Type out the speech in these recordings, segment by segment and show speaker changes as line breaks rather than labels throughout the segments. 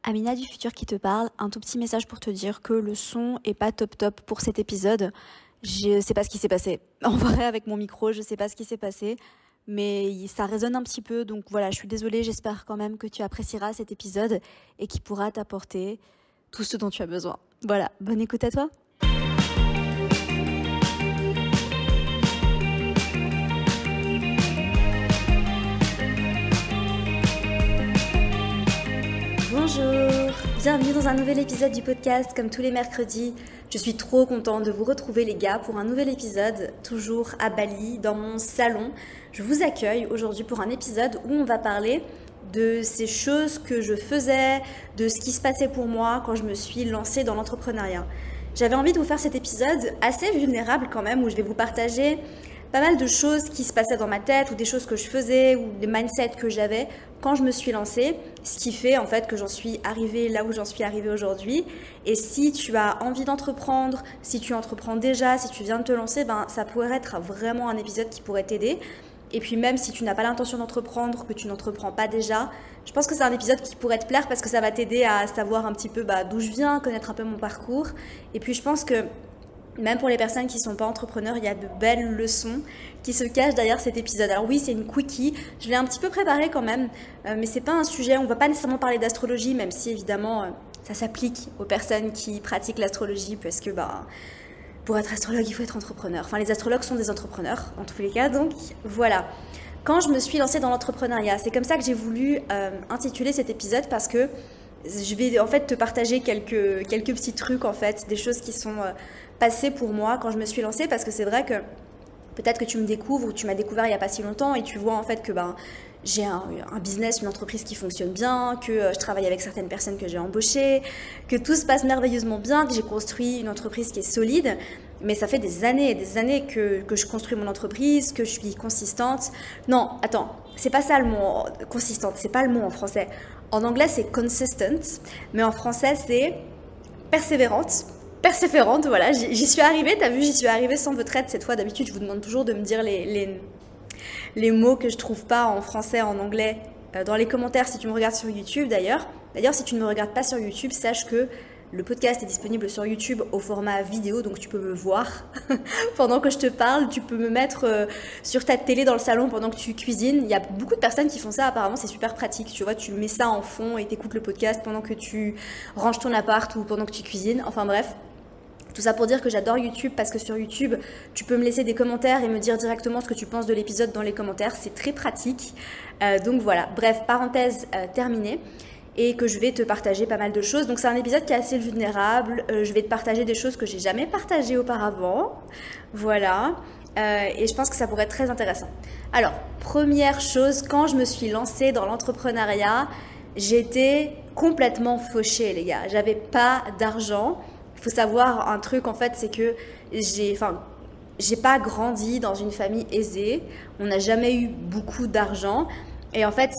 Amina du futur qui te parle, un tout petit message pour te dire que le son est pas top pour cet épisode. Je sais pas ce qui s'est passé. En vrai, avec mon micro, je sais pas ce qui s'est passé, mais ça résonne un petit peu, donc voilà, je suis désolée, j'espère quand même que tu apprécieras cet épisode et qu'il pourra t'apporter tout ce dont tu as besoin. Voilà, bonne écoute à toi. Bonjour, bienvenue dans un nouvel épisode du podcast comme tous les mercredis. Je suis trop contente de vous retrouver les gars pour un nouvel épisode, toujours à Bali, dans mon salon. Je vous accueille aujourd'hui pour un épisode où on va parler de ces choses que je faisais, de ce qui se passait pour moi quand je me suis lancée dans l'entrepreneuriat. J'avais envie de vous faire cet épisode assez vulnérable quand même, où je vais vous partager pas mal de choses qui se passaient dans ma tête ou des choses que je faisais ou des mindsets que j'avais quand je me suis lancée, ce qui fait en fait que j'en suis arrivée là où j'en suis arrivée aujourd'hui. Et si tu as envie d'entreprendre, si tu entreprends déjà, si tu viens de te lancer, ça pourrait être vraiment un épisode qui pourrait t'aider. Et puis même si tu n'as pas l'intention d'entreprendre, que tu n'entreprends pas déjà, je pense que c'est un épisode qui pourrait te plaire parce que ça va t'aider à savoir un petit peu d'où je viens, connaître un peu mon parcours. Et puis je pense que même pour les personnes qui ne sont pas entrepreneurs, il y a de belles leçons qui se cachent derrière cet épisode. Alors oui, c'est une quickie, je l'ai un petit peu préparée quand même, mais c'est pas un sujet, on ne va pas nécessairement parler d'astrologie, même si évidemment ça s'applique aux personnes qui pratiquent l'astrologie, parce que pour être astrologue, il faut être entrepreneur. Enfin, les astrologues sont des entrepreneurs, en tous les cas, donc voilà. Quand je me suis lancée dans l'entrepreneuriat, c'est comme ça que j'ai voulu intituler cet épisode, parce que je vais en fait te partager quelques petits trucs, en fait, des choses qui sont passées pour moi quand je me suis lancée, parce que c'est vrai que peut-être que tu me découvres ou tu m'as découvert il n'y a pas si longtemps et tu vois en fait que j'ai un business, une entreprise qui fonctionne bien, que je travaille avec certaines personnes que j'ai embauchées, que tout se passe merveilleusement bien, que j'ai construit une entreprise qui est solide. Mais ça fait des années et des années que je construis mon entreprise, que je suis consistante. Non, attends, c'est pas ça le mot consistante, c'est pas le mot en français. En anglais, c'est consistent, mais en français, c'est persévérante, voilà. J'y suis arrivée, t'as vu, j'y suis arrivée sans votre aide cette fois. D'habitude, je vous demande toujours de me dire les mots que je trouve pas en français, en anglais, dans les commentaires si tu me regardes sur YouTube d'ailleurs. D'ailleurs, si tu ne me regardes pas sur YouTube, sache que le podcast est disponible sur YouTube au format vidéo, donc tu peux me voir pendant que je te parle. Tu peux me mettre sur ta télé dans le salon pendant que tu cuisines. Il y a beaucoup de personnes qui font ça, apparemment c'est super pratique. Tu vois, tu mets ça en fond et t'écoutes le podcast pendant que tu ranges ton appart ou pendant que tu cuisines. Enfin bref. Tout ça pour dire que j'adore YouTube, parce que sur YouTube, tu peux me laisser des commentaires et me dire directement ce que tu penses de l'épisode dans les commentaires. C'est très pratique. Donc voilà, bref, parenthèse terminée. Et que je vais te partager pas mal de choses. Donc c'est un épisode qui est assez vulnérable. Je vais te partager des choses que j'ai jamais partagées auparavant. Voilà. Et je pense que ça pourrait être très intéressant. Alors, première chose, quand je me suis lancée dans l'entrepreneuriat, j'étais complètement fauchée, les gars. J'avais pas d'argent. Il faut savoir un truc, en fait, c'est que j'ai pas grandi dans une famille aisée. On n'a jamais eu beaucoup d'argent. Et en fait,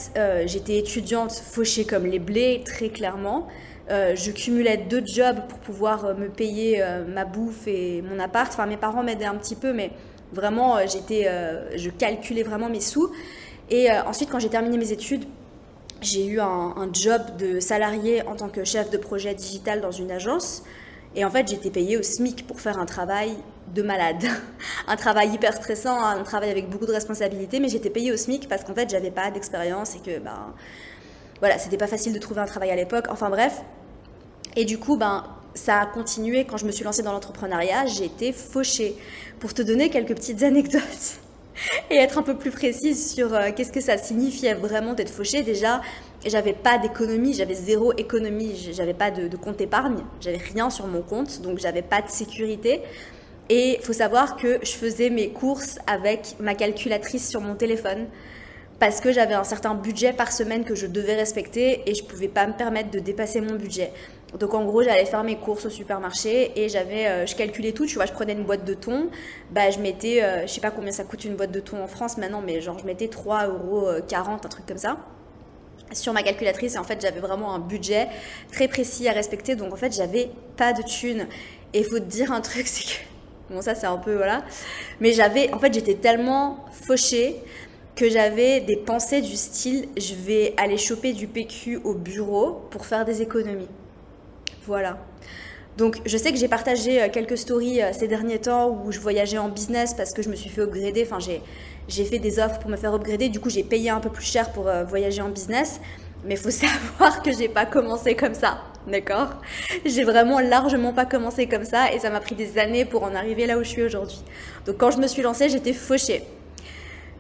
j'étais étudiante fauchée comme les blés, très clairement. Je cumulais 2 jobs pour pouvoir me payer ma bouffe et mon appart. Enfin, mes parents m'aidaient un petit peu, mais vraiment, je calculais vraiment mes sous. Et ensuite, quand j'ai terminé mes études, j'ai eu un job de salarié en tant que chef de projet digital dans une agence. Et en fait, j'étais payée au SMIC pour faire un travail de malade. Un travail hyper stressant, un travail avec beaucoup de responsabilités, mais j'étais payée au SMIC parce qu'en fait, j'avais pas d'expérience et que, voilà, c'était pas facile de trouver un travail à l'époque. Enfin bref. Et du coup, ça a continué quand je me suis lancée dans l'entrepreneuriat. J'ai été fauchée. Pour te donner quelques petites anecdotes et être un peu plus précise sur qu'est-ce que ça signifiait vraiment d'être fauchée. Déjà, j'avais pas d'économie, j'avais 0 économie, j'avais pas de compte épargne, j'avais rien sur mon compte, donc j'avais pas de sécurité. Et il faut savoir que je faisais mes courses avec ma calculatrice sur mon téléphone parce que j'avais un certain budget par semaine que je devais respecter et je pouvais pas me permettre de dépasser mon budget. Donc en gros, j'allais faire mes courses au supermarché et je calculais tout, tu vois, je prenais une boîte de thon, je mettais, je sais pas combien ça coûte une boîte de thon en France maintenant, mais genre je mettais 3,40 €, un truc comme ça, sur ma calculatrice. Et en fait, j'avais vraiment un budget très précis à respecter, donc en fait, j'avais pas de thunes. Et il faut te dire un truc, c'est que, bon ça c'est un peu, voilà, mais en fait, j'étais tellement fauchée que j'avais des pensées du style je vais aller choper du PQ au bureau pour faire des économies. Voilà. Donc je sais que j'ai partagé quelques stories ces derniers temps où je voyageais en business parce que je me suis fait upgrader, enfin j'ai fait des offres pour me faire upgrader, du coup j'ai payé un peu plus cher pour voyager en business, mais il faut savoir que j'ai pas commencé comme ça, d'accord? J'ai vraiment largement pas commencé comme ça et ça m'a pris des années pour en arriver là où je suis aujourd'hui. Donc quand je me suis lancée, j'étais fauchée.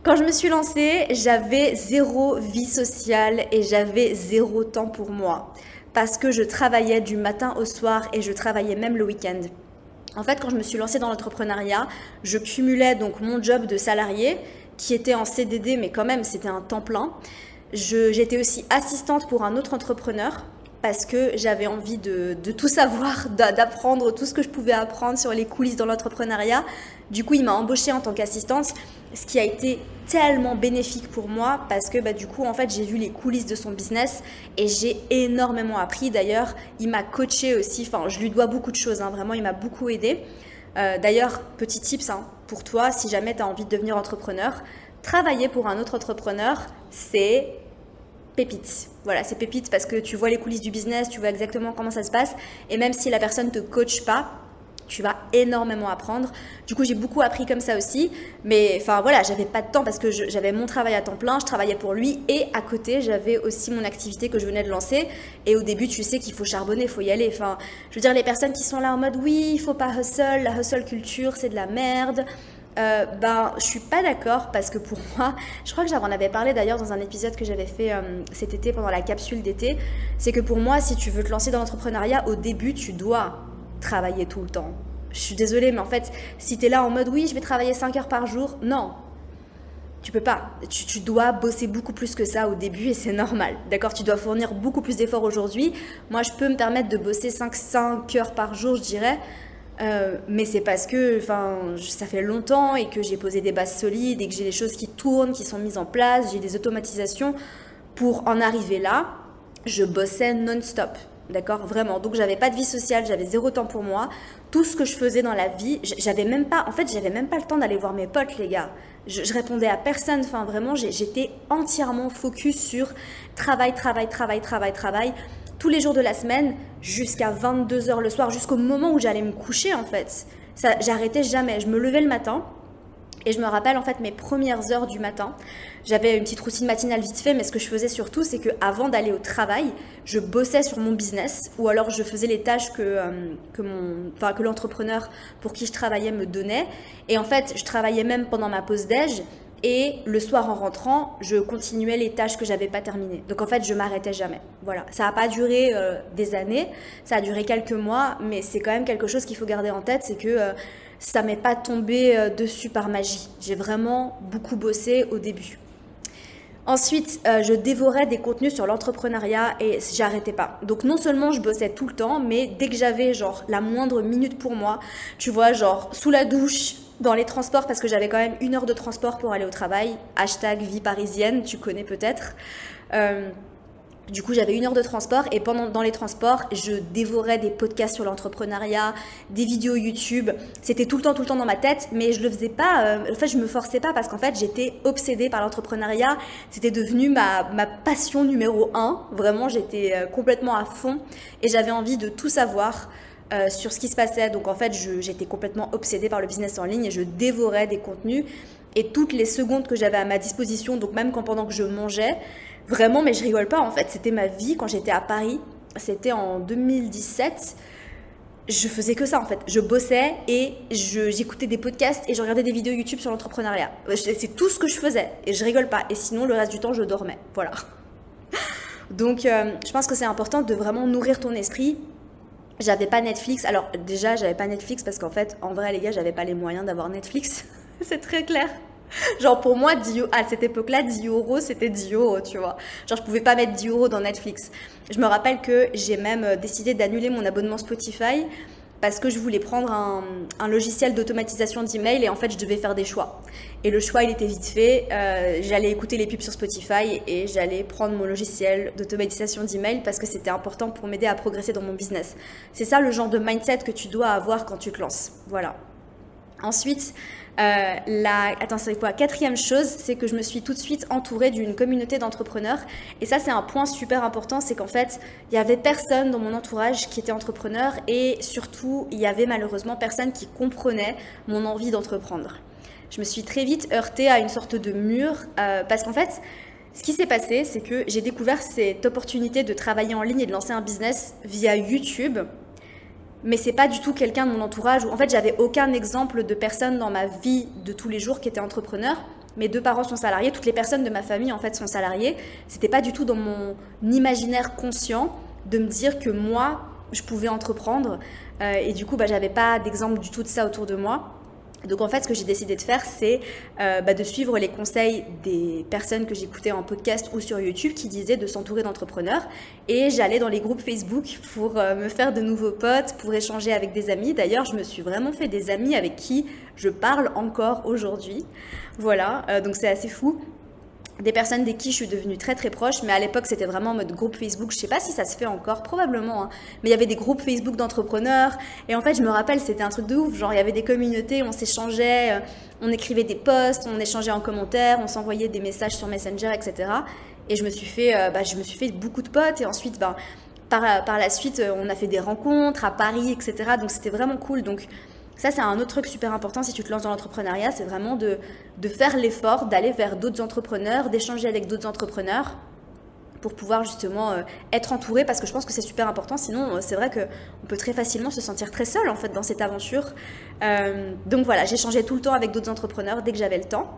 Quand je me suis lancée, j'avais zéro vie sociale et j'avais zéro temps pour moi. Parce que je travaillais du matin au soir et je travaillais même le week-end. En fait, quand je me suis lancée dans l'entrepreneuriat, je cumulais donc mon job de salarié qui était en CDD, mais quand même c'était un temps plein. J'étais aussi assistante pour un autre entrepreneur parce que j'avais envie de tout savoir, d'apprendre tout ce que je pouvais apprendre sur les coulisses dans l'entrepreneuriat. Du coup, il m'a embauchée en tant qu'assistante, ce qui a été tellement bénéfique pour moi parce que du coup, en fait, j'ai vu les coulisses de son business et j'ai énormément appris. D'ailleurs, il m'a coachée aussi. Enfin, je lui dois beaucoup de choses. Vraiment, il m'a beaucoup aidée. D'ailleurs, petit tips pour toi, si jamais tu as envie de devenir entrepreneur, travailler pour un autre entrepreneur, c'est pépite. Voilà, c'est pépite parce que tu vois les coulisses du business, tu vois exactement comment ça se passe et même si la personne ne te coach pas, tu vas énormément apprendre. Du coup, j'ai beaucoup appris comme ça aussi. Mais enfin voilà, j'avais pas de temps parce que j'avais mon travail à temps plein, je travaillais pour lui et à côté, j'avais aussi mon activité que je venais de lancer. Et au début, tu sais qu'il faut charbonner, il faut y aller. Enfin, je veux dire, les personnes qui sont là en mode oui, il faut pas hustle, la hustle culture, c'est de la merde. Je suis pas d'accord parce que pour moi, je crois que j'en avais parlé d'ailleurs dans un épisode que j'avais fait cet été pendant la capsule d'été, c'est que pour moi, si tu veux te lancer dans l'entrepreneuriat, au début, tu dois travailler tout le temps. Je suis désolée, mais en fait, si tu es là en mode oui, je vais travailler 5 heures par jour, non, tu peux pas. Tu dois bosser beaucoup plus que ça au début et c'est normal. D'accord, tu dois fournir beaucoup plus d'efforts aujourd'hui. Moi, je peux me permettre de bosser 5 heures par jour, je dirais. Mais c'est parce que ça fait longtemps et que j'ai posé des bases solides et que j'ai des choses qui tournent, qui sont mises en place, j'ai des automatisations. Pour en arriver là, je bossais non-stop. D'accord, vraiment. Donc j'avais pas de vie sociale, j'avais zéro temps pour moi. Tout ce que je faisais dans la vie, j'avais même pas le temps d'aller voir mes potes, les gars. Je répondais à personne. Enfin vraiment, j'étais entièrement focus sur travail. Tous les jours de la semaine, jusqu'à 22 heures le soir, jusqu'au moment où j'allais me coucher en fait. Ça, j'arrêtais jamais. Je me levais le matin. Et je me rappelle en fait mes premières heures du matin, j'avais une petite routine matinale vite fait, mais ce que je faisais surtout, c'est qu'avant d'aller au travail, je bossais sur mon business ou alors je faisais les tâches que l'entrepreneur pour qui je travaillais me donnait. Et en fait, je travaillais même pendant ma pause déj et le soir en rentrant, je continuais les tâches que j'avais pas terminées. Donc en fait, je m'arrêtais jamais. Voilà, ça n'a pas duré des années, ça a duré quelques mois, mais c'est quand même quelque chose qu'il faut garder en tête, c'est que ça m'est pas tombé dessus par magie. J'ai vraiment beaucoup bossé au début. Ensuite, je dévorais des contenus sur l'entrepreneuriat et j'arrêtais pas. Donc non seulement je bossais tout le temps, mais dès que j'avais genre la moindre minute pour moi, tu vois, genre sous la douche, dans les transports, parce que j'avais quand même 1 heure de transport pour aller au travail, hashtag vie parisienne, tu connais peut-être. Du coup, j'avais 1 heure de transport et dans les transports, je dévorais des podcasts sur l'entrepreneuriat, des vidéos YouTube. C'était tout le temps dans ma tête, mais je le faisais pas. En fait, je me forçais pas parce qu'en fait, j'étais obsédée par l'entrepreneuriat. C'était devenu ma passion numéro 1. Vraiment, j'étais complètement à fond et j'avais envie de tout savoir sur ce qui se passait. Donc en fait, j'étais complètement obsédée par le business en ligne et je dévorais des contenus. Et toutes les secondes que j'avais à ma disposition, donc même pendant que je mangeais, vraiment, mais je rigole pas en fait, c'était ma vie quand j'étais à Paris, c'était en 2017, je faisais que ça en fait, je bossais et j'écoutais des podcasts et je regardais des vidéos YouTube sur l'entrepreneuriat. C'est tout ce que je faisais et je rigole pas, et sinon le reste du temps je dormais, voilà. Donc je pense que c'est important de vraiment nourrir ton esprit. J'avais pas Netflix, alors déjà j'avais pas Netflix parce qu'en fait, en vrai les gars, j'avais pas les moyens d'avoir Netflix, c'est très clair. Genre pour moi, à cette époque-là, 10 euros, c'était 10 euros, tu vois. Genre je pouvais pas mettre 10 euros dans Netflix. Je me rappelle que j'ai même décidé d'annuler mon abonnement Spotify parce que je voulais prendre un logiciel d'automatisation d'email et en fait je devais faire des choix. Et le choix il était vite fait, j'allais écouter les pubs sur Spotify et j'allais prendre mon logiciel d'automatisation d'email parce que c'était important pour m'aider à progresser dans mon business. C'est ça le genre de mindset que tu dois avoir quand tu te lances, voilà. Ensuite, attends, c'est quoi? Quatrième chose, c'est que je me suis tout de suite entourée d'une communauté d'entrepreneurs. Et ça, c'est un point super important, c'est qu'en fait, il n'y avait personne dans mon entourage qui était entrepreneur et surtout, il y avait malheureusement personne qui comprenait mon envie d'entreprendre. Je me suis très vite heurtée à une sorte de mur parce qu'en fait, ce qui s'est passé, c'est que j'ai découvert cette opportunité de travailler en ligne et de lancer un business via YouTube. Mais c'est pas du tout quelqu'un de mon entourage. En fait, j'avais aucun exemple de personne dans ma vie de tous les jours qui était entrepreneur. Mes 2 parents sont salariés, toutes les personnes de ma famille en fait sont salariées. C'était pas du tout dans mon imaginaire conscient de me dire que moi, je pouvais entreprendre. Et du coup, j'avais pas d'exemple du tout de ça autour de moi. Donc en fait, ce que j'ai décidé de faire, c'est de suivre les conseils des personnes que j'écoutais en podcast ou sur YouTube qui disaient de s'entourer d'entrepreneurs. Et j'allais dans les groupes Facebook pour me faire de nouveaux potes, pour échanger avec des amis. D'ailleurs, je me suis vraiment fait des amis avec qui je parle encore aujourd'hui. Voilà, donc c'est assez fou. Des personnes des qui je suis devenue très très proche, mais à l'époque c'était vraiment en mode groupe Facebook, je sais pas si ça se fait encore, probablement, hein. Mais il y avait des groupes Facebook d'entrepreneurs, et en fait je me rappelle c'était un truc de ouf, genre il y avait des communautés, on s'échangeait, on écrivait des posts, on échangeait en commentaire, on s'envoyait des messages sur Messenger, etc. Et je me suis fait beaucoup de potes, et ensuite par la suite on a fait des rencontres à Paris, etc. Donc c'était vraiment cool. Donc ça, c'est un autre truc super important si tu te lances dans l'entrepreneuriat, c'est vraiment de faire l'effort, d'aller vers d'autres entrepreneurs, d'échanger avec d'autres entrepreneurs pour pouvoir justement être entouré, parce que je pense que c'est super important. Sinon, c'est vrai qu'on peut très facilement se sentir très seul en fait dans cette aventure. Donc voilà, j'échangeais tout le temps avec d'autres entrepreneurs dès que j'avais le temps.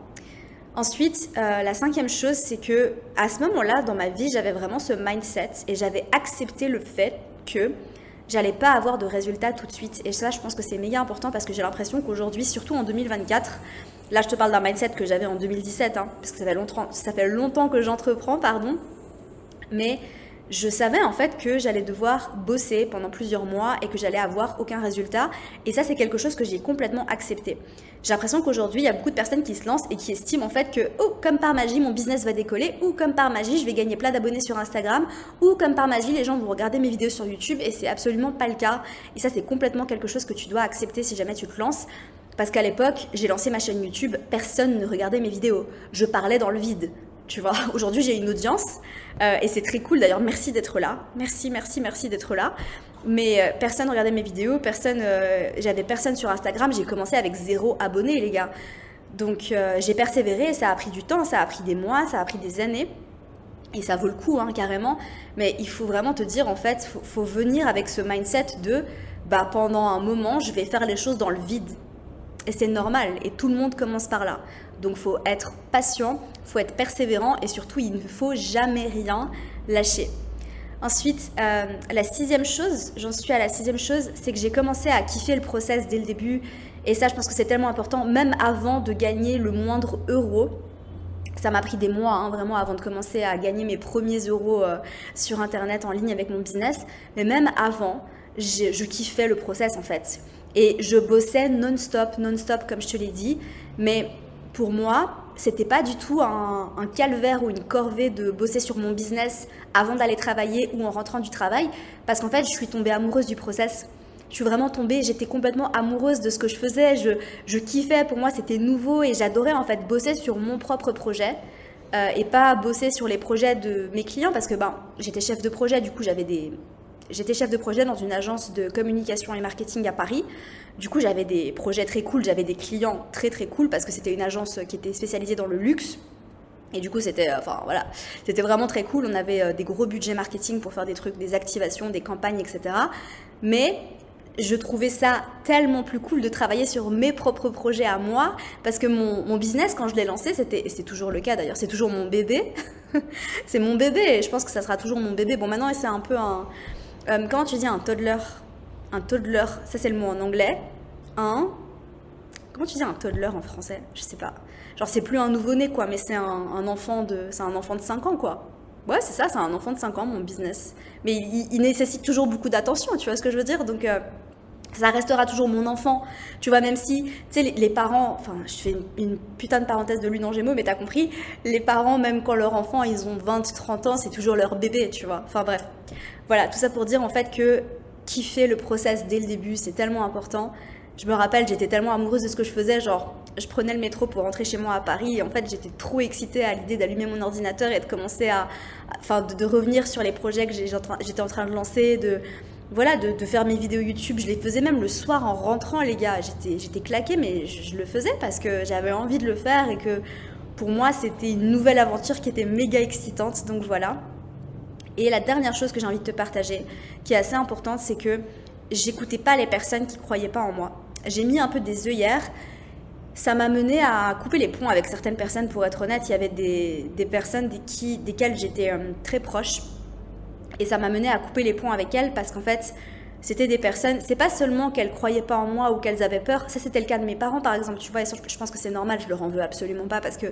Ensuite, la 5e chose, c'est que à ce moment-là, dans ma vie, j'avais vraiment ce mindset et j'avais accepté le fait que j'allais pas avoir de résultats tout de suite. Et ça, je pense que c'est méga important parce que j'ai l'impression qu'aujourd'hui, surtout en 2024, là, je te parle d'un mindset que j'avais en 2017, hein, parce que ça fait longtemps que j'entreprends, pardon. Mais je savais en fait que j'allais devoir bosser pendant plusieurs mois et que j'allais avoir aucun résultat. Et ça, c'est quelque chose que j'ai complètement accepté. J'ai l'impression qu'aujourd'hui, il y a beaucoup de personnes qui se lancent et qui estiment en fait que, oh, comme par magie, mon business va décoller, ou comme par magie, je vais gagner plein d'abonnés sur Instagram, ou comme par magie, les gens vont regarder mes vidéos sur YouTube, et c'est absolument pas le cas. Et ça, c'est complètement quelque chose que tu dois accepter si jamais tu te lances. Parce qu'à l'époque, j'ai lancé ma chaîne YouTube, personne ne regardait mes vidéos. Je parlais dans le vide. Tu vois, aujourd'hui j'ai une audience et c'est très cool d'ailleurs, merci d'être là, merci d'être là. Mais personne regardait mes vidéos, j'avais personne sur Instagram, j'ai commencé avec 0 abonnés les gars. Donc j'ai persévéré, ça a pris du temps, ça a pris des mois, ça a pris des années. Et ça vaut le coup, hein, carrément. Mais il faut vraiment te dire, en fait, faut venir avec ce mindset de pendant un moment, je vais faire les choses dans le vide. Et c'est normal, et tout le monde commence par là. Donc, il faut être patient, il faut être persévérant, et surtout, il ne faut jamais rien lâcher. Ensuite, la 6e chose, j'en suis à la 6e chose, c'est que j'ai commencé à kiffer le process dès le début. Et ça, je pense que c'est tellement important, même avant de gagner le moindre euro. Ça m'a pris des mois, hein, vraiment, avant de commencer à gagner mes premiers euros sur Internet, en ligne avec mon business. Mais même avant, je kiffais le process, en fait. Et je bossais non-stop, comme je te l'ai dit. Mais pour moi, c'était pas du tout un calvaire ou une corvée de bosser sur mon business avant d'aller travailler ou en rentrant du travail. Parce qu'en fait, je suis tombée amoureuse du process. Je suis vraiment tombée, j'étais complètement amoureuse de ce que je faisais. Je kiffais, pour moi, c'était nouveau et j'adorais en fait bosser sur mon propre projet. Et pas bosser sur les projets de mes clients parce que j'étais chef de projet, du coup j'étais chef de projet dans une agence de communication et marketing à Paris. Du coup, j'avais des projets très cool, j'avais des clients très très cool parce que c'était une agence qui était spécialisée dans le luxe. Et du coup, c'était vraiment très cool. On avait des gros budgets marketing pour faire des trucs, des activations, des campagnes, etc. Mais je trouvais ça tellement plus cool de travailler sur mes propres projets à moi parce que mon business, quand je l'ai lancé, c'est toujours le cas d'ailleurs, c'est toujours mon bébé. C'est mon bébé et je pense que ça sera toujours mon bébé. Bon, maintenant, c'est un peu comment tu dis un toddler? Un toddler, ça c'est le mot en anglais. Comment tu dis un toddler en français? Je sais pas. Genre c'est plus un nouveau-né quoi, mais c'est un enfant de 5 ans quoi. Ouais, c'est ça, c'est un enfant de 5 ans mon business. Mais il nécessite toujours beaucoup d'attention, tu vois ce que je veux dire? Donc ça restera toujours mon enfant. Tu vois, même si, tu sais, les parents, enfin, je fais une putain de parenthèse de lune en Gémeaux, mais t'as compris, les parents, même quand leurs enfants, ils ont 20, 30 ans, c'est toujours leur bébé, tu vois. Enfin bref. Voilà, tout ça pour dire en fait que kiffer le process dès le début, c'est tellement important. Je me rappelle, j'étais tellement amoureuse de ce que je faisais, genre je prenais le métro pour rentrer chez moi à Paris et en fait j'étais trop excitée à l'idée d'allumer mon ordinateur et de commencer de revenir sur les projets que j'étais en train de lancer, de faire mes vidéos YouTube. Je les faisais même le soir en rentrant, les gars. J'étais claquée, mais je le faisais parce que j'avais envie de le faire et que pour moi c'était une nouvelle aventure qui était méga excitante, donc voilà. Et la dernière chose que j'ai envie de te partager, qui est assez importante, c'est que j'écoutais pas les personnes qui croyaient pas en moi. J'ai mis un peu des œillères. Ça m'a mené à couper les ponts avec certaines personnes, pour être honnête. Il y avait des personnes desquelles j'étais très proche. Et ça m'a mené à couper les ponts avec elles parce qu'en fait, c'était des personnes... C'est pas seulement qu'elles croyaient pas en moi ou qu'elles avaient peur. Ça, c'était le cas de mes parents, par exemple. Tu vois, et ça, je pense que c'est normal. Je leur en veux absolument pas parce que,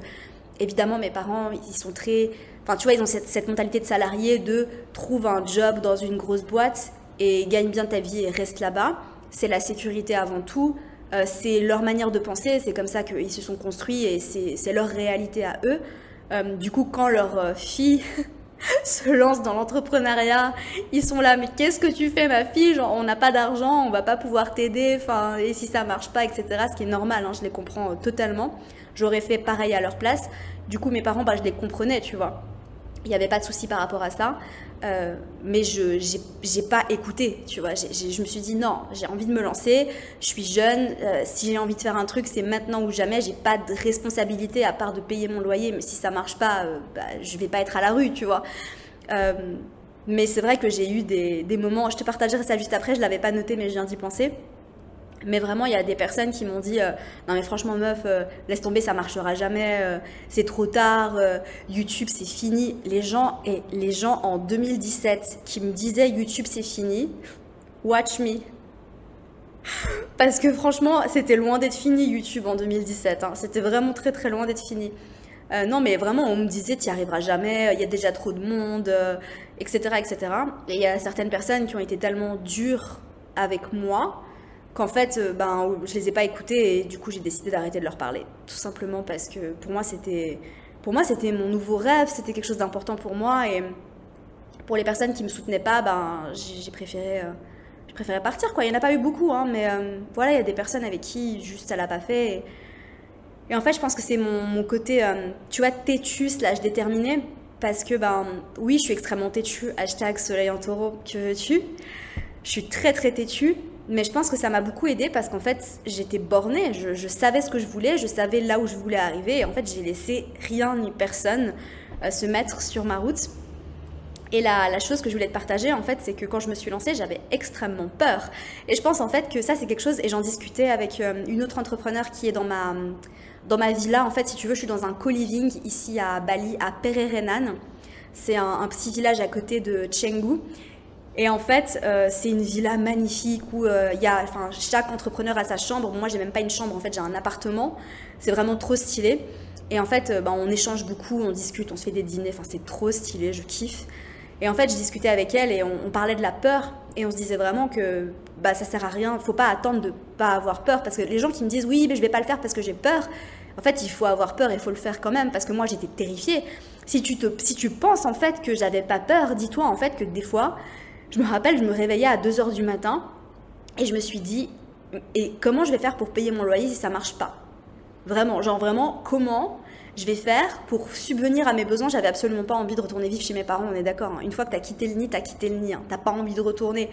évidemment, mes parents, ils sont très... Enfin, tu vois, ils ont cette mentalité de salarié de trouve un job dans une grosse boîte et gagne bien ta vie et reste là-bas. C'est la sécurité avant tout. C'est leur manière de penser. C'est comme ça qu'ils se sont construits et c'est leur réalité à eux. Du coup, quand leur fille se lance dans l'entrepreneuriat, ils sont là, mais qu'est-ce que tu fais, ma fille? Genre, on n'a pas d'argent, on va pas pouvoir t'aider. Enfin, et si ça marche pas, etc. Ce qui est normal, hein, je les comprends totalement. J'aurais fait pareil à leur place. Du coup, mes parents, je les comprenais, tu vois. Il n'y avait pas de souci par rapport à ça, mais je n'ai pas écouté, tu vois. Je me suis dit non, j'ai envie de me lancer, je suis jeune, si j'ai envie de faire un truc, c'est maintenant ou jamais, j'ai pas de responsabilité à part de payer mon loyer, mais si ça marche pas, je vais pas être à la rue, tu vois. Mais c'est vrai que j'ai eu des moments, je te partagerai ça juste après, je l'avais pas noté, mais je viens d'y penser. Mais vraiment, il y a des personnes qui m'ont dit non mais franchement meuf, laisse tomber, ça marchera jamais, c'est trop tard, YouTube c'est fini. Les gens en 2017 qui me disaient YouTube c'est fini, watch me. Parce que franchement, c'était loin d'être fini YouTube en 2017, hein. C'était vraiment très très loin d'être fini. Non mais vraiment, on me disait t'y arriveras jamais, il y a déjà trop de monde, etc., etc. Et il y a certaines personnes qui ont été tellement dures avec moi qu'en fait, je les ai pas écoutés et du coup j'ai décidé d'arrêter de leur parler. Tout simplement parce que pour moi c'était mon nouveau rêve, c'était quelque chose d'important pour moi et pour les personnes qui me soutenaient pas, j'ai préféré partir, quoi. Il y en a pas eu beaucoup, hein, mais voilà, il y a des personnes avec qui juste ça l'a pas fait. Et en fait, je pense que c'est mon côté, tu vois, têtu / déterminé, parce que oui, je suis extrêmement têtue. #soleil en taureau, que veux-tu? Je suis très très têtue. Mais je pense que ça m'a beaucoup aidée parce qu'en fait, j'étais bornée, je savais ce que je voulais, je savais là où je voulais arriver. Et en fait, j'ai laissé rien ni personne se mettre sur ma route. Et la chose que je voulais te partager, en fait, c'est que quand je me suis lancée, j'avais extrêmement peur. Et je pense en fait que ça, c'est quelque chose, et j'en discutais avec une autre entrepreneur qui est dans ma villa. En fait, si tu veux, je suis dans un co-living ici à Bali, à Pererenan. C'est un petit village à côté de Canggu. Et en fait, c'est une villa magnifique où chaque entrepreneur a sa chambre. Moi, j'ai même pas une chambre, en fait, j'ai un appartement. C'est vraiment trop stylé. Et en fait, on échange beaucoup, on discute, on se fait des dîners. Enfin, c'est trop stylé, je kiffe. Et en fait, je discutais avec elle et on parlait de la peur. Et on se disait vraiment que ça sert à rien. Faut pas attendre de pas avoir peur. Parce que les gens qui me disent oui, mais je vais pas le faire parce que j'ai peur. En fait, il faut avoir peur et il faut le faire quand même. Parce que moi, j'étais terrifiée. Si tu penses en fait que j'avais pas peur, dis-toi en fait que des fois... Je me rappelle, je me réveillais à 2h du matin et je me suis dit, et comment je vais faire pour payer mon loyer si ça marche pas? Vraiment, comment je vais faire pour subvenir à mes besoins? J'avais absolument pas envie de retourner vivre chez mes parents, on est d'accord, hein. Une fois que t'as quitté le nid, t'as quitté le nid, hein. T'as pas envie de retourner.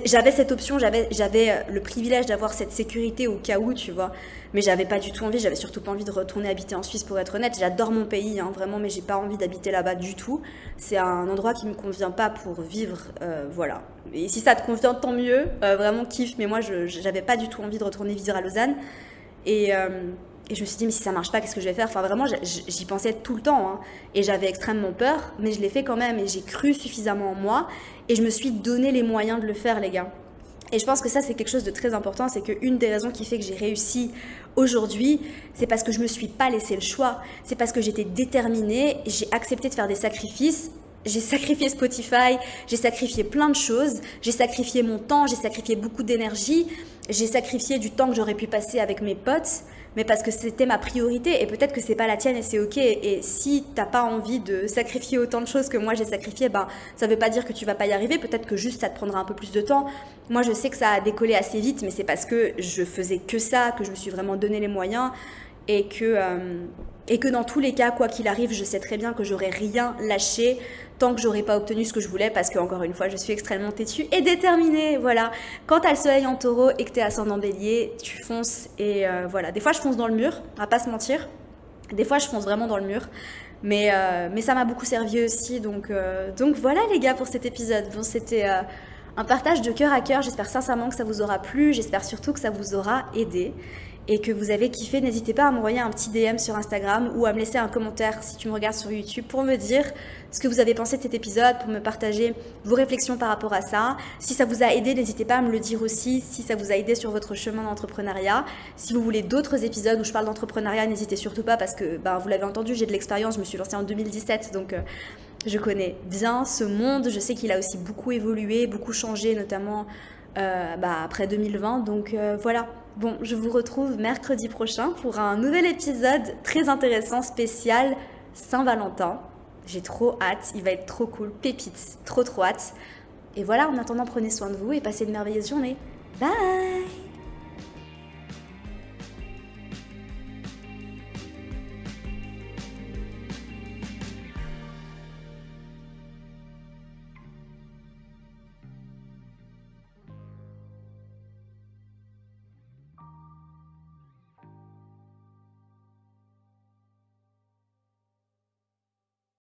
J'avais cette option, j'avais le privilège d'avoir cette sécurité au cas où, tu vois. Mais j'avais pas du tout envie, j'avais surtout pas envie de retourner habiter en Suisse, pour être honnête. J'adore mon pays, hein, vraiment, mais j'ai pas envie d'habiter là-bas du tout. C'est un endroit qui me convient pas pour vivre, voilà. Et si ça te convient, tant mieux, vraiment kiffe. Mais moi, j'avais pas du tout envie de retourner vivre à Lausanne. Et je me suis dit, mais si ça marche pas, qu'est-ce que je vais faire? Enfin, vraiment, j'y pensais tout le temps, hein. Et j'avais extrêmement peur, mais je l'ai fait quand même. Et j'ai cru suffisamment en moi. Et je me suis donné les moyens de le faire, les gars. Et je pense que ça, c'est quelque chose de très important. C'est qu'une des raisons qui fait que j'ai réussi aujourd'hui, c'est parce que je me suis pas laissé le choix. C'est parce que j'étais déterminée. J'ai accepté de faire des sacrifices. J'ai sacrifié Spotify, j'ai sacrifié plein de choses, j'ai sacrifié mon temps, j'ai sacrifié beaucoup d'énergie j'ai sacrifié du temps que j'aurais pu passer avec mes potes, mais parce que c'était ma priorité et peut-être que c'est pas la tienne et c'est ok. Et si t'as pas envie de sacrifier autant de choses que moi j'ai sacrifié, ben ça veut pas dire que tu vas pas y arriver. Peut-être que juste ça te prendra un peu plus de temps. Moi je sais que ça a décollé assez vite, mais c'est parce que je faisais que ça, que je me suis vraiment donné les moyens et que dans tous les cas, quoi qu'il arrive, je sais très bien que j'aurais rien lâché tant que j'aurais pas obtenu ce que je voulais parce que encore une fois, je suis extrêmement têtue et déterminée. Voilà. Quand t'as le soleil en taureau et que t'es ascendant bélier, tu fonces et voilà. Des fois, je fonce dans le mur, on va pas se mentir. Des fois, je fonce vraiment dans le mur. Mais ça m'a beaucoup servi aussi. Donc voilà les gars pour cet épisode. Bon, c'était un partage de cœur à cœur. J'espère sincèrement que ça vous aura plu. J'espère surtout que ça vous aura aidé et que vous avez kiffé. N'hésitez pas à m'envoyer un petit DM sur Instagram ou à me laisser un commentaire si tu me regardes sur YouTube pour me dire ce que vous avez pensé de cet épisode, pour me partager vos réflexions par rapport à ça. Si ça vous a aidé, n'hésitez pas à me le dire aussi, si ça vous a aidé sur votre chemin d'entrepreneuriat. Si vous voulez d'autres épisodes où je parle d'entrepreneuriat, n'hésitez surtout pas parce que vous l'avez entendu, j'ai de l'expérience, je me suis lancée en 2017, donc je connais bien ce monde. Je sais qu'il a aussi beaucoup évolué, beaucoup changé, notamment après 2020. Donc voilà. Bon, je vous retrouve mercredi prochain pour un nouvel épisode très intéressant, spécial Saint-Valentin. J'ai trop hâte, il va être trop cool, pépite, trop hâte. Et voilà, en attendant, prenez soin de vous et passez une merveilleuse journée. Bye!